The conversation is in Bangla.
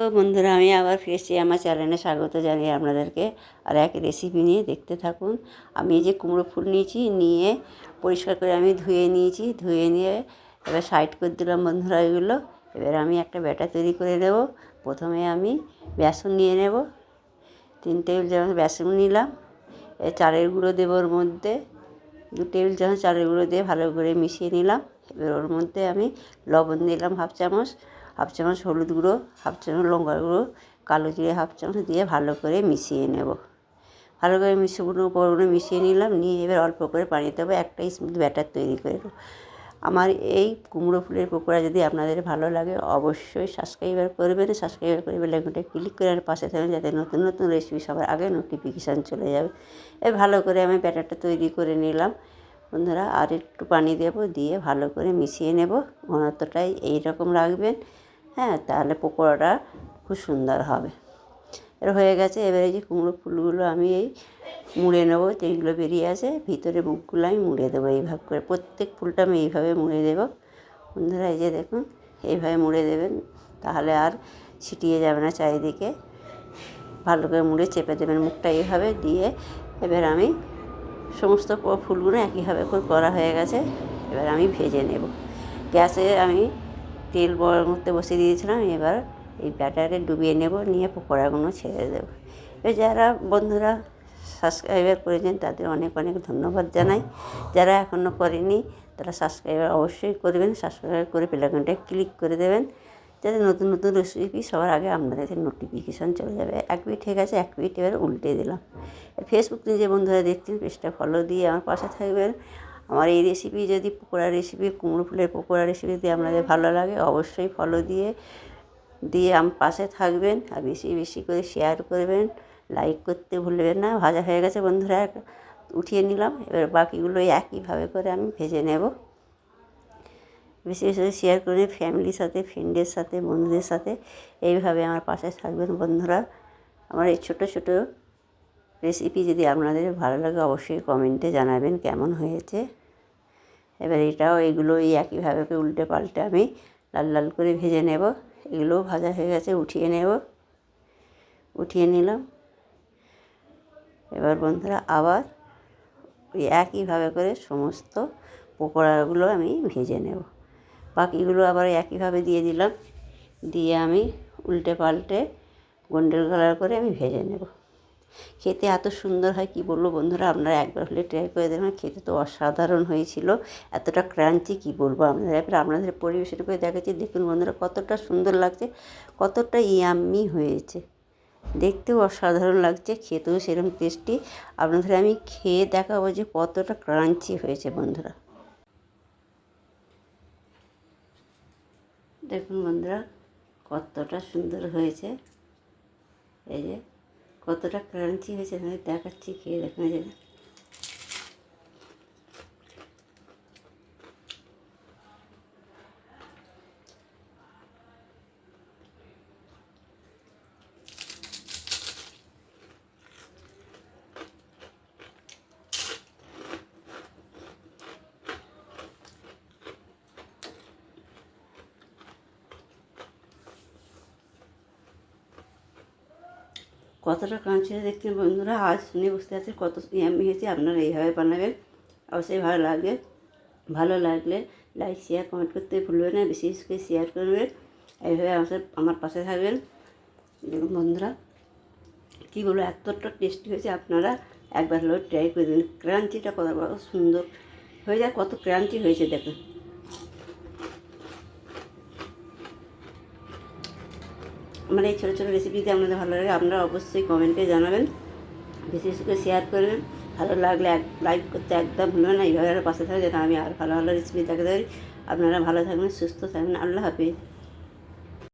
তো বন্ধুরা, আমি আবার ফিরেছি আমার চ্যানেলে, স্বাগত জানিয়ে আপনাদেরকে। আর এক রেসিপি নিয়ে দেখতে থাকুন। আমি এই যে কুমড়ো ফুল নিয়ে পরিষ্কার করে আমি ধুয়ে নিয়েছি। ধুয়ে নিয়ে এবার সাইড করে দিলাম বন্ধুরা এগুলো। এবার আমি একটা ব্যাটার তৈরি করে নেব। প্রথমে আমি বেসন নিয়ে নেব, 3 টেবিল চামচ বেসন নিলাম। চালের গুঁড়ো দেবো ওর মধ্যে, 2 টেবিল চামচ চালের গুঁড়ো দিয়ে ভালো করে মিশিয়ে নিলাম। এবার ওর মধ্যে আমি লবণ দিলাম হাফ চামচ হলুদ গুঁড়ো, হাফ চামচ লঙ্কার গুঁড়ো, কালো জিরে হাফ চামচ দিয়ে ভালো করে মিশিয়ে নেব। ভালো করে উপকরণগুলো মিশিয়ে নিলাম। নিয়ে এবার অল্প করে পানি দেবো, একটা স্মুথ ব্যাটার তৈরি করে নেব। আমার এই কুমড়ো ফুলের পকোড়া যদি আপনাদের ভালো লাগে অবশ্যই সাবস্ক্রাইবার করবেন। সাবস্ক্রাইবার করে বেল আইকনটা ক্লিক করে আর পাশে থাকবেন, যাতে নতুন নতুন রেসিপি সবার আগে নোটিফিকেশান চলে যাবে। ভালো করে আমি ব্যাটারটা তৈরি করে নিলাম বন্ধুরা। আর একটু পানি দেবো, দিয়ে ভালো করে মিশিয়ে নেব। ঘনত্বটাই এইরকম রাখবেন, হ্যাঁ, তাহলে পকোড়াটা খুব সুন্দর হবে। হয়ে গেছে। এবারে যে কুমড়ো ফুলগুলো আমি মুড়ে নেবো, যেগুলো বেরিয়ে আসে ভিতরে মুখগুলো আমি মুড়ে দেবো এইভাবে করে। প্রত্যেক ফুলটা আমি এইভাবে মুড়ে দেবো বন্ধুরা। এই যে দেখুন, এইভাবে মুড়ে দেবেন, তাহলে আর ছিটিয়ে যাবে না চারিদিকে। ভালো করে মুড়ে চেপে দেবেন মুখটা এইভাবে দিয়ে। এবার আমি সমস্ত ফুলগুলো একইভাবে করে করা হয়ে গেছে। এবার আমি ভেজে নেব। গ্যাসে আমি তেল গরম করতে বসিয়ে দিয়েছিলাম। এবার এই ব্যাটারে ডুবিয়ে নেব, নিয়ে পকোড়াগুলো ছেড়ে দেবো। এবার যারা বন্ধুরা সাবস্ক্রাইবার করেছেন তাদের অনেক অনেক ধন্যবাদ জানাই। যারা এখনও করেনি তারা সাবস্ক্রাইবার অবশ্যই করবেন। সাবস্ক্রাইব করে বেল আইকনটা ক্লিক করে দেবেন, যাতে নতুন নতুন রেসিপি সবার আগে আপনাদের নোটিফিকেশান চলে যাবে। এক পিঠ হয়ে গেছে, এক পিঠ এবার উল্টে দিলাম। ফেসবুক থেকে যে বন্ধুরা দেখছেন পেজটা ফলো দিয়ে আমার পাশে থাকবেন। আমার এই রেসিপি যদি পকোড়া রেসিপি, কুমড়ো ফুলের পকোড়া রেসিপি যদি আপনাদের ভালো লাগে অবশ্যই ফলো দিয়ে আমার পাশে থাকবেন। আর বেশি বেশি করে শেয়ার করবেন, লাইক করতে ভুলবেন না। ভাজা হয়ে গেছে বন্ধুরা, উঠিয়ে নিলাম। এবার বাকিগুলো একইভাবে করে আমি ভেজে নেব। বেশি বেশি করে শেয়ার করে ফ্যামিলির সাথে, ফ্রেন্ডের সাথে, বন্ধুদের সাথে এইভাবে আমার পাশে থাকবেন বন্ধুরা। আমার এই ছোটো ছোটো রেসিপি যদি আপনাদের ভালো লাগে অবশ্যই কমেন্টে জানাবেন কেমন হয়েছে। এবার এগুলো একইভাবে উল্টে পাল্টে আমি লাল লাল করে ভেজে নেব। এগুলোও ভাজা হয়ে গেছে, উঠিয়ে নিলাম। এবার বন্ধুরা আবার একইভাবে করে সমস্ত পকোড়াগুলো আমি ভেজে নেব। বাকিগুলো আবার একইভাবে দিয়ে দিলাম, দিয়ে আমি উল্টে পাল্টে গোল্ডেন কালার করে আমি ভেজে নেব। খেতে এত সুন্দর হয় কি বলবো বন্ধুরা, আপনারা একবার হলে ট্রাই করে দেবেন। খেতে তো অসাধারণ হয়েছিল, এতটা ক্রাঞ্চি কি বলবো আপনারা। এবার আপনাদের পরিবেশন করে দেখাচ্ছি, দেখুন বন্ধুরা কতটা সুন্দর লাগছে, কতটা ইয়াম্মি হয়েছে। দেখতেও অসাধারণ লাগছে, খেতেও সেরকম টেস্টি। আপনাদের আমি খেয়ে দেখাবো যে কতটা ক্রাঞ্চি হয়েছে বন্ধুরা। দেখুন বন্ধুরা কতটা সুন্দর হয়েছে, এই যে কতটা ক্রাঞ্চি হয়েছে দেখাচ্ছি, খেয়ে দেখুন। এই যে কতটা ক্রাঞ্চি দেখছেন বন্ধুরা। আজ শুনে বুঝতে পারছি কত ইয়াম্মি হয়েছে। আপনারা এইভাবে বানাবেন, অবশ্যই ভালো লাগলে লাইক শেয়ার কমেন্ট করতে ভুলবেন না। বেশি বেশি করে শেয়ার করবেন। এইভাবে আমার পাশে থাকবেন। দেখুন বন্ধুরা কী বলবো, এতটা টেস্টি হয়েছে, আপনারা একবার হলেও ট্রাই করে দেবেন। ক্রাঞ্চিটা কত সুন্দর হয়ে যায়, কত ক্রাঞ্চি হয়েছে দেখুন। আমার এই ছোটো ছোটো রেসিপি যদি আপনাদের ভালো লাগে আপনারা অবশ্যই কমেন্টে জানাবেন, বেশি বেশি করে শেয়ার করবেন। ভালো লাগলে লাইক করতে একদম ভুলবেন না। এইভাবে পাশে থাকবে, যেন আমি আর ভালো ভালো রেসিপি দেখাতে পারি। আপনারা ভালো থাকবেন, সুস্থ থাকবেন। আল্লাহ হাফিজ।